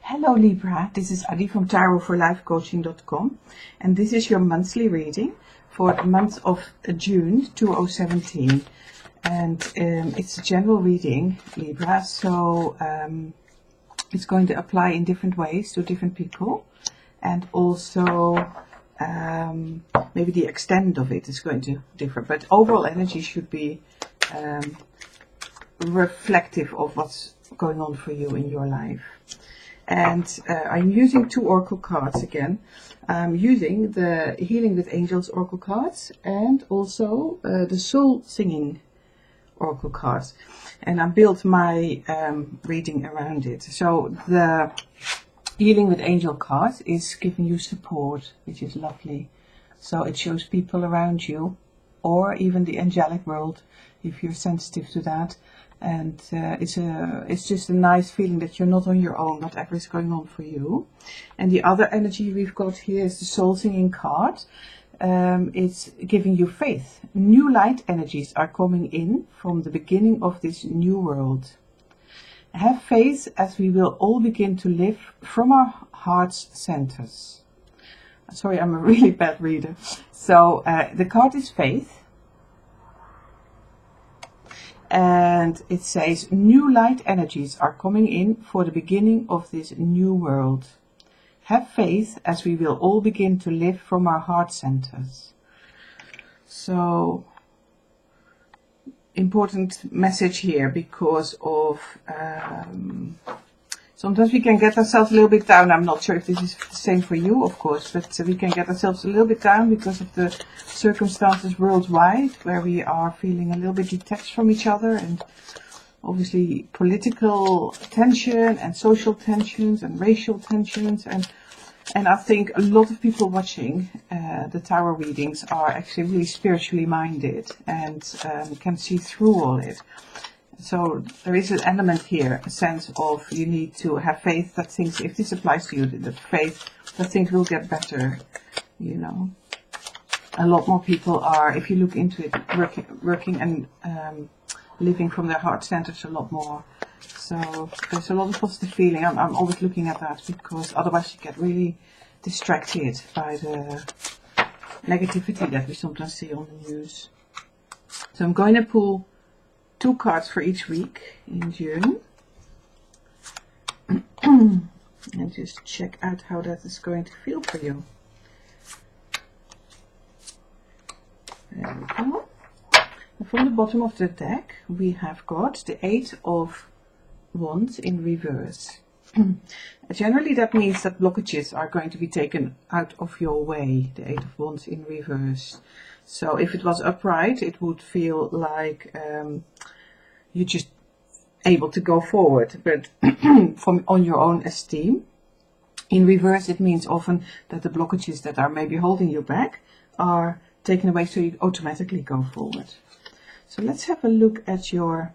Hello Libra, this is Adi from tarotforlifecoaching.com, and this is your monthly reading for the month of June 2017. And it's a general reading, Libra, so it's going to apply in different ways to different people, and also maybe the extent of it is going to differ, but overall energy should be reflective of what's going on for you in your life. And I'm using two oracle cards again. I'm using the Healing with Angels oracle cards and also the Soul Singing oracle cards. And I built my reading around it. So the Healing with Angel card is giving you support, which is lovely. So it shows people around you, or even the angelic world, if you're sensitive to that. And it's just a nice feeling that you're not on your own, whatever is going on for you. And the other energy we've got here is the Soul Singing card. It's giving you faith. New light energies are coming in from the beginning of this new world. Have faith, as we will all begin to live from our heart's centers. Sorry, I'm a really bad reader. So the card is faith. And it says, new light energies are coming in for the beginning of this new world. Have faith, as we will all begin to live from our heart centers. So, important message here, because of sometimes we can get ourselves a little bit down. I'm not sure if this is the same for you, of course, but we can get ourselves a little bit down because of the circumstances worldwide, where we are feeling a little bit detached from each other, and obviously political tension and social tensions and racial tensions, and I think a lot of people watching the tarot readings are actually really spiritually minded and can see through all it. So there is an element here, a sense of you need to have faith that things, if this applies to you, that faith that things will get better, you know. A lot more people are, if you look into it, working and living from their heart centers a lot more. So there's a lot of positive feeling. I'm always looking at that, because otherwise you get really distracted by the negativity that we sometimes see on the news. So I'm going to pull 2 cards for each week in June. And just check out how that is going to feel for you. There we go. And from the bottom of the deck we have got the 8 of Wands in reverse. Generally that means that blockages are going to be taken out of your way, the 8 of Wands in reverse. So if it was upright, it would feel like you're just able to go forward, but from on your own esteem. In reverse, it means often that the blockages that are maybe holding you back are taken away, so you automatically go forward. So let's have a look at your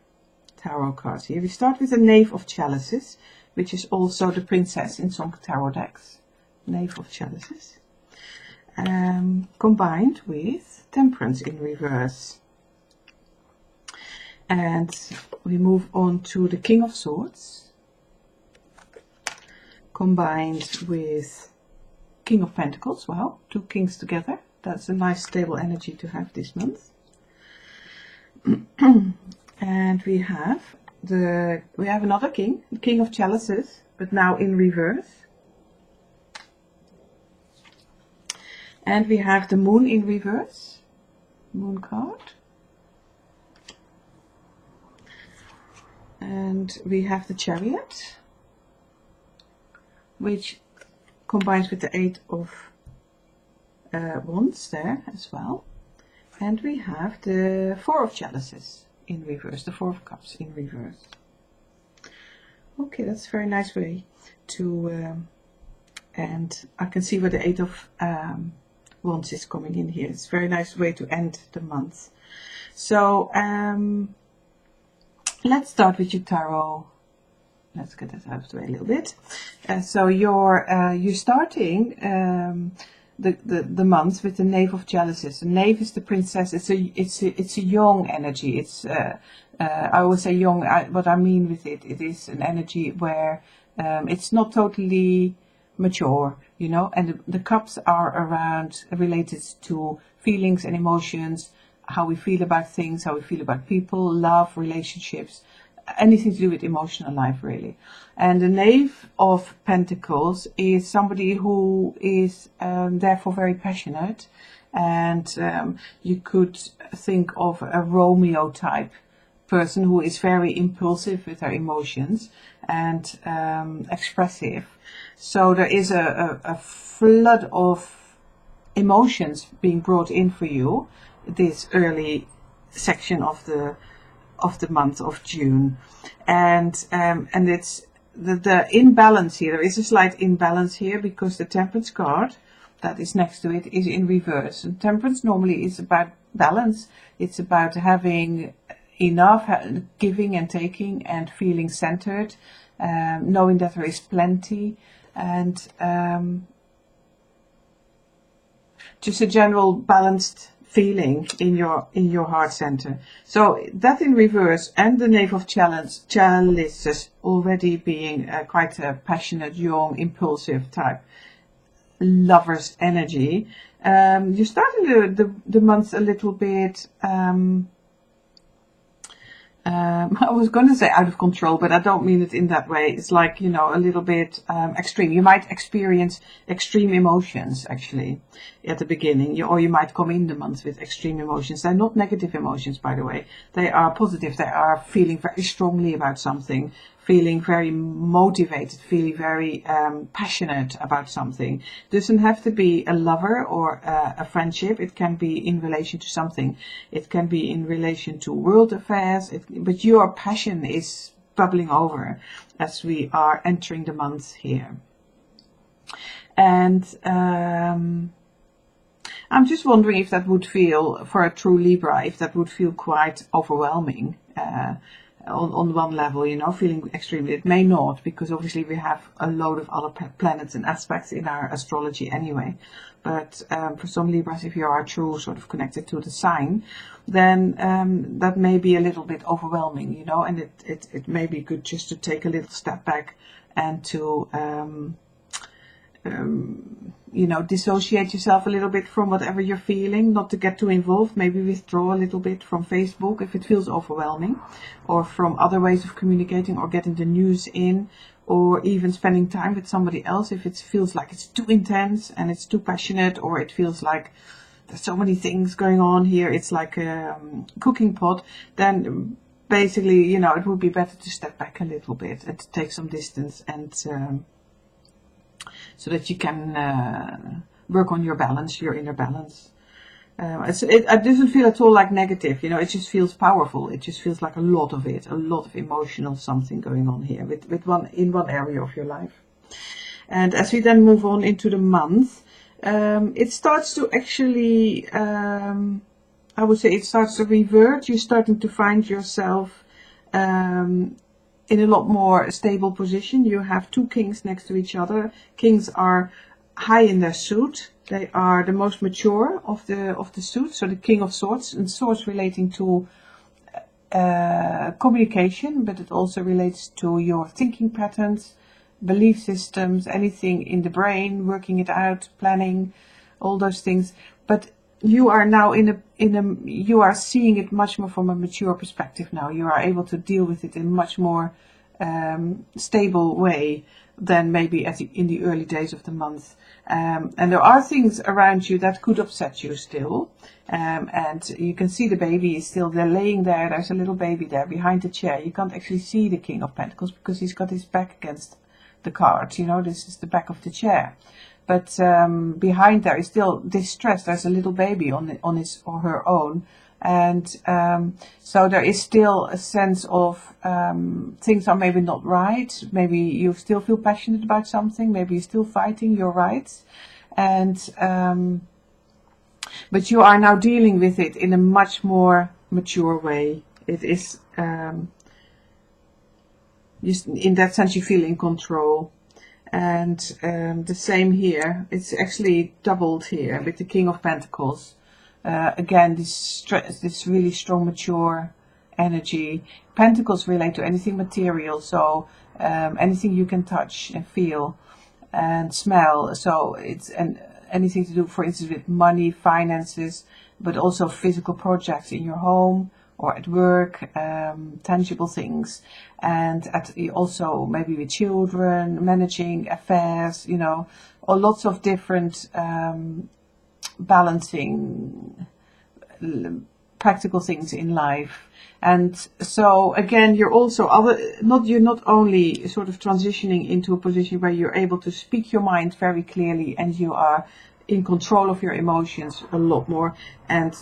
tarot cards here. We start with the Knave of Chalices, which is also the princess in some tarot decks. Knave of Chalices. Combined with Temperance in reverse. And we move on to the King of Swords, combined with King of Pentacles. Wow, 2 kings together. That's a nice stable energy to have this month. And we have another king, the King of Chalices, but now in reverse. And we have the Moon in reverse, Moon card. And we have the Chariot, which combines with the 8 of Wands there as well. And we have the 4 of Chalices in reverse, the 4 of Cups in reverse. Okay, that's a very nice way to, and I can see where the 8 of Wands is coming in here. It's a very nice way to end the month. So, let's start with your tarot. Let's get that out of the way a little bit. So you're starting the month with the Knave of Chalices. The Knave is the princess. It's a young energy. It's I always say young. What I mean with it is an energy where it's not totally mature, you know. And the cups are around related to feelings and emotions, how we feel about things, how we feel about people, love, relationships, anything to do with emotional life, really. And the Knave of Pentacles is somebody who is therefore very passionate, and you could think of a Romeo type person who is very impulsive with their emotions and expressive. So there is a flood of emotions being brought in for you this early section of the month of June, and it's the imbalance here. There is a slight imbalance here because the Temperance card that is next to it is in reverse. And Temperance normally is about balance. It's about having enough, giving and taking, and feeling centered, knowing that there is plenty, and just a general balanced feeling in your heart center. So that in reverse, and the Knave of Chalices already being quite a passionate, young, impulsive type lover's energy. You started the month a little bit I was going to say out of control, but I don't mean it in that way. It's like, you know, a little bit extreme. You might experience extreme emotions, actually, at the beginning. Or you might come in the month with extreme emotions. They're not negative emotions, by the way. They are positive. They are feeling very strongly about something, feeling very motivated, feeling very passionate about something. It doesn't have to be a lover or a friendship. It can be in relation to something. It can be in relation to world affairs. But your passion is bubbling over as we are entering the month here. And I'm just wondering if that would feel, for a true Libra, if that would feel quite overwhelming. On one level, you know, feeling extremely. It may not, because obviously we have a load of other planets and aspects in our astrology anyway. But for some Libras, if you are true sort of connected to the sign, then that may be a little bit overwhelming, you know, and it may be good just to take a little step back and to you know, dissociate yourself a little bit from whatever you're feeling, not to get too involved, maybe withdraw a little bit from Facebook if it feels overwhelming, or from other ways of communicating, or getting the news in, or even spending time with somebody else if it feels like it's too intense and it's too passionate, or it feels like there's so many things going on here, it's like a cooking pot. Then basically, you know, it would be better to step back a little bit and to take some distance, and so that you can work on your balance, your inner balance. It doesn't feel at all like negative, you know, it just feels powerful. It just feels like a lot of emotional something going on here with one area of your life. And as we then move on into the month, it starts to actually, I would say it starts to revert. You're starting to find yourself in a lot more stable position. You have two kings next to each other. Kings are high in their suit. They are the most mature of the suit. So the King of Swords, and swords relating to communication, but it also relates to your thinking patterns, belief systems, anything in the brain, working it out, planning, all those things. But you are now you are seeing it much more from a mature perspective now. You are able to deal with it in a much more stable way than maybe in the early days of the month. And there are things around you that could upset you still. And you can see the baby is still there, laying there. There's a little baby there behind the chair. You can't actually see the King of Pentacles because he's got his back against the card. You know, this is the back of the chair. But behind there is still distress. There's a little baby on his or her own. And so there is still a sense of things are maybe not right. Maybe you still feel passionate about something. Maybe you're still fighting your rights. And but you are now dealing with it in a much more mature way. It is in that sense you feel in control. And the same here. It's actually doubled here with the King of Pentacles. Again, this really strong, mature energy. Pentacles relate to anything material, so anything you can touch and feel and smell. So it's anything to do, for instance, with money, finances, but also physical projects in your home or at work, tangible things, and also maybe with children, managing affairs, or lots of different balancing practical things in life. And so again, you're not only sort of transitioning into a position where you're able to speak your mind very clearly and you are in control of your emotions a lot more, and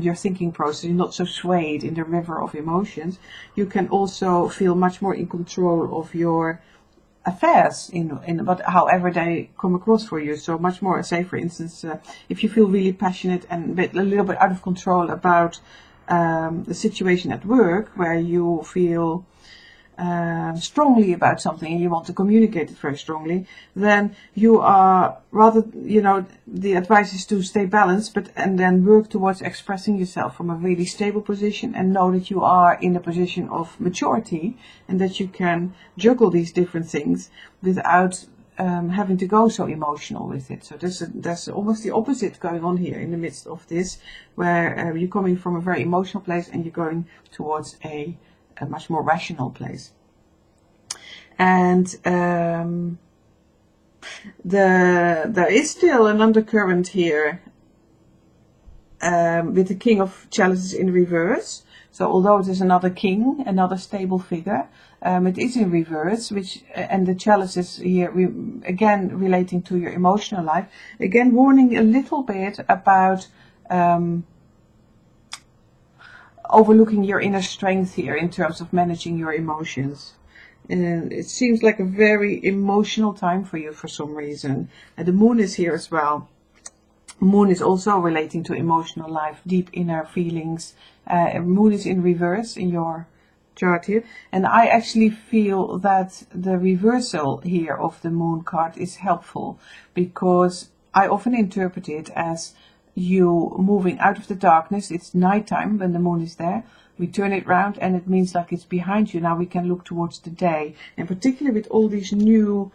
your thinking process, you're not so swayed in the river of emotions. You can also feel much more in control of your affairs however they come across for you. So much more, say for instance, if you feel really passionate and a little bit out of control about the situation at work where you feel strongly about something and you want to communicate it very strongly, then you are rather, the advice is to stay balanced, and then work towards expressing yourself from a really stable position, and know that you are in a position of maturity and that you can juggle these different things without having to go so emotional with it. So there's almost the opposite going on here in the midst of this, where you're coming from a very emotional place and you're going towards a much more rational place. And there is still an undercurrent here with the King of Chalices in reverse. So although it is another king, another stable figure, it is in reverse, and the chalices here, again relating to your emotional life, again warning a little bit about overlooking your inner strength here in terms of managing your emotions. And it seems like a very emotional time for you for some reason. And the moon is here as well. Moon is also relating to emotional life, deep inner feelings. Moon is in reverse in your chart here. And I actually feel that the reversal here of the moon card is helpful, because I often interpret it as you moving out of the darkness. It's nighttime when the moon is there. We turn it round and it means like it's behind you. Now we can look towards the day. And particularly with all these new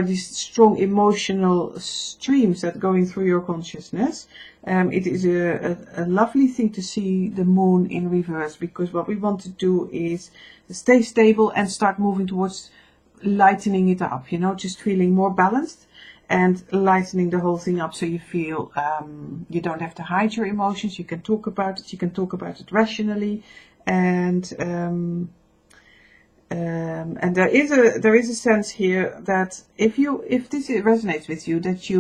these strong emotional streams that are going through your consciousness. It is a lovely thing to see the moon in reverse, because what we want to do is stay stable and start moving towards lightening it up, just feeling more balanced and lightening the whole thing up, so you feel you don't have to hide your emotions. You can talk about it. You can talk about it rationally, and there is a sense here that if this resonates with you, that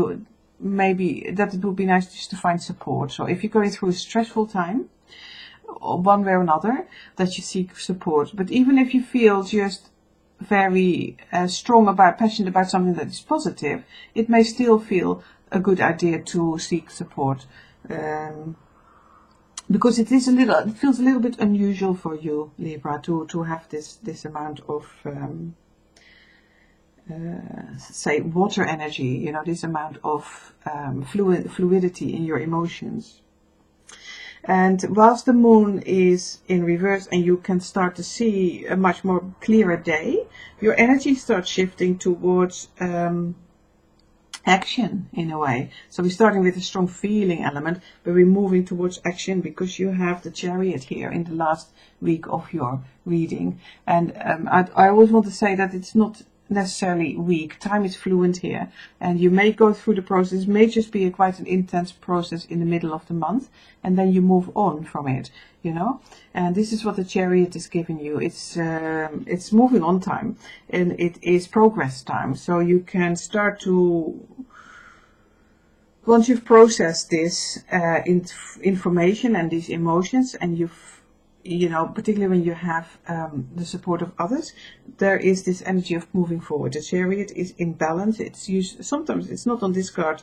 it would be nice just to find support. So if you're going through a stressful time, one way or another, that you seek support. But even if you feel just very passionate about something that is positive, it may still feel a good idea to seek support, because it feels a little bit unusual for you, Libra, to have this amount of say water energy, this amount of fluidity in your emotions. And whilst the moon is in reverse and you can start to see a much more clearer day, your energy starts shifting towards action in a way. So we're starting with a strong feeling element, but we're moving towards action because you have the Chariot here in the last week of your reading. And I always want to say that it's not necessarily weak. Time is fluent here, and you may go through the process. It may just be quite an intense process in the middle of the month, and then you move on from it, and this is what the Chariot is giving you. It's moving on time, and it is progress time. So you can start to, once you've processed this information and these emotions, and particularly when you have the support of others, there is this energy of moving forward. The Chariot is in balance. It's used, sometimes it's not on this card,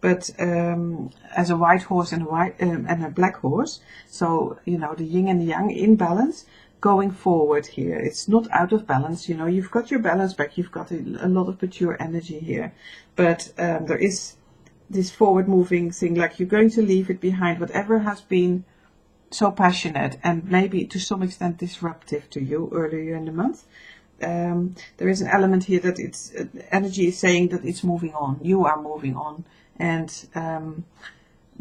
but as a white horse and a black horse. So, the yin and the yang in balance. going forward here. It's not out of balance, you know, you've got your balance back, you've got a lot of mature energy here, but there is this forward moving thing, like you're going to leave it behind, whatever has been so passionate and maybe to some extent disruptive to you earlier in the month. There is an element here that it's energy is saying that it's moving on, you are moving on, and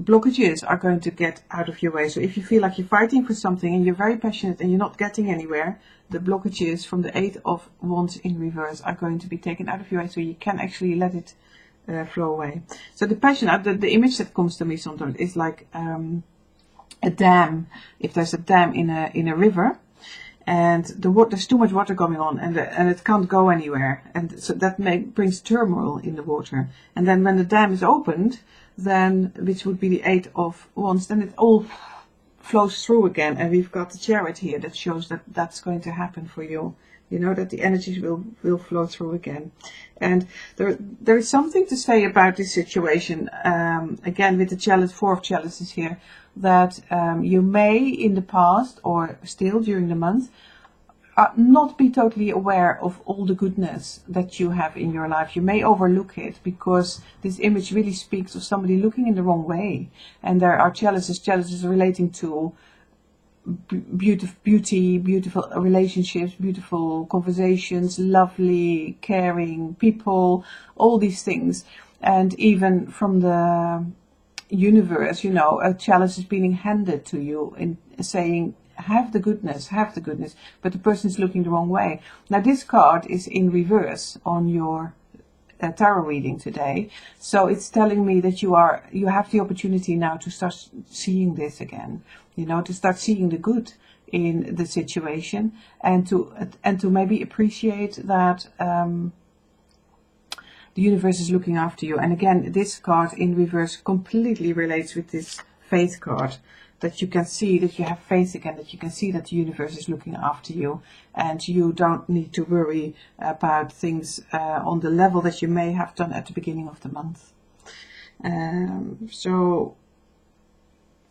blockages are going to get out of your way. So if you feel like you're fighting for something and you're very passionate and you're not getting anywhere, the blockages from the 8 of Wands in reverse are going to be taken out of your way, so you can actually let it flow away. So the passion, the image that comes to me sometimes is like a dam. If there's a dam in a river, and there's too much water going on, and it can't go anywhere, and so that brings turmoil in the water. And then when the dam is opened, then, which would be the 8 of Wands, then it all flows through again, and we've got the Chariot here that shows that that's going to happen for you. You know, that the energies will flow through again. And there is something to say about this situation, again with the chalice, 4 of chalices here, that you may in the past or still during the month not be totally aware of all the goodness that you have in your life. You may overlook it because this image really speaks of somebody looking in the wrong way. And there are chalices relating to beauty, beautiful relationships, beautiful conversations, lovely, caring people, all these things. And even from the universe, you know, a chalice is being handed to you in saying, have the goodness, but the person is looking the wrong way. Now this card is in reverse on your tarot reading today, so it's telling me that you have the opportunity now to start seeing this again, you know, to start seeing the good in the situation, and to maybe appreciate that the universe is looking after you. And again, this card in reverse completely relates with this faith card, that you can see that you have faith again, that you can see that the universe is looking after you, and you don't need to worry about things on the level that you may have done at the beginning of the month. So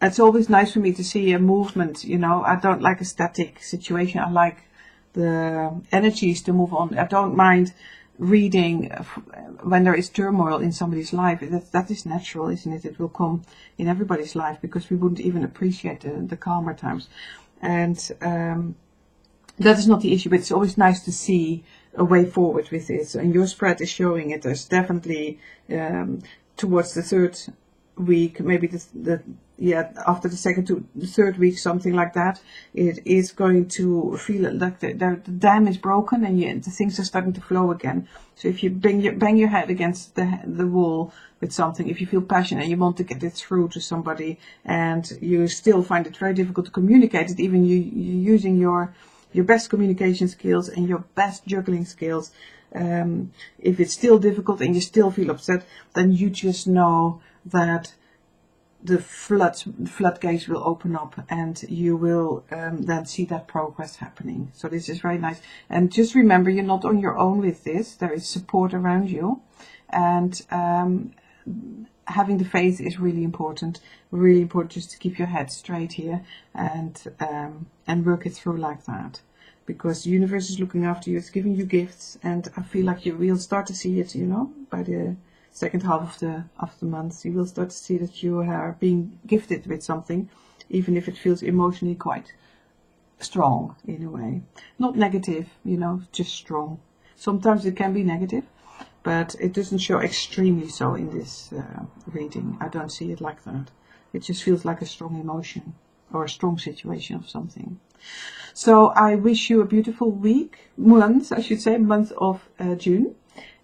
it's always nice for me to see a movement, you know. I don't like a static situation. I like the energies to move on. I don't mind reading when there is turmoil in somebody's life. That is natural, isn't it? It will come in everybody's life, because we wouldn't even appreciate the calmer times. And that is not the issue, but it's always nice to see a way forward with this. And your spread is showing it. There's definitely towards the 3rd week, maybe after the 2nd to the 3rd week, something like that, it is going to feel like the dam is broken, and the things are starting to flow again. So if you bang your head against the wall with something, if you feel passionate and you want to get it through to somebody, and you still find it very difficult to communicate it, even you using your best communication skills and your best juggling skills, if it's still difficult and you still feel upset, then you just know that the floodgates will open up, and you will then see that progress happening. So this is very nice. And just remember, you're not on your own with this. There is support around you, and having the faith is really important just to keep your head straight here, and work it through like that, because the universe is looking after you. It's giving you gifts, and I feel like you will start to see it, you know, by the second half of the month. You will start to see that you are being gifted with something, even if it feels emotionally quite strong in a way. Not negative, you know, just strong. Sometimes it can be negative, but it doesn't show extremely so in this reading. I don't see it like that. It just feels like a strong emotion or a strong situation of something. So I wish you a beautiful month of June.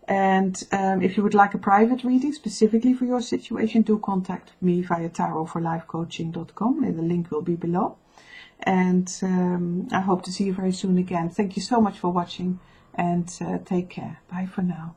And if you would like a private reading specifically for your situation, do contact me via tarotforlifecoaching.com, and the link will be below. And I hope to see you very soon again. Thank you so much for watching, and take care. Bye for now.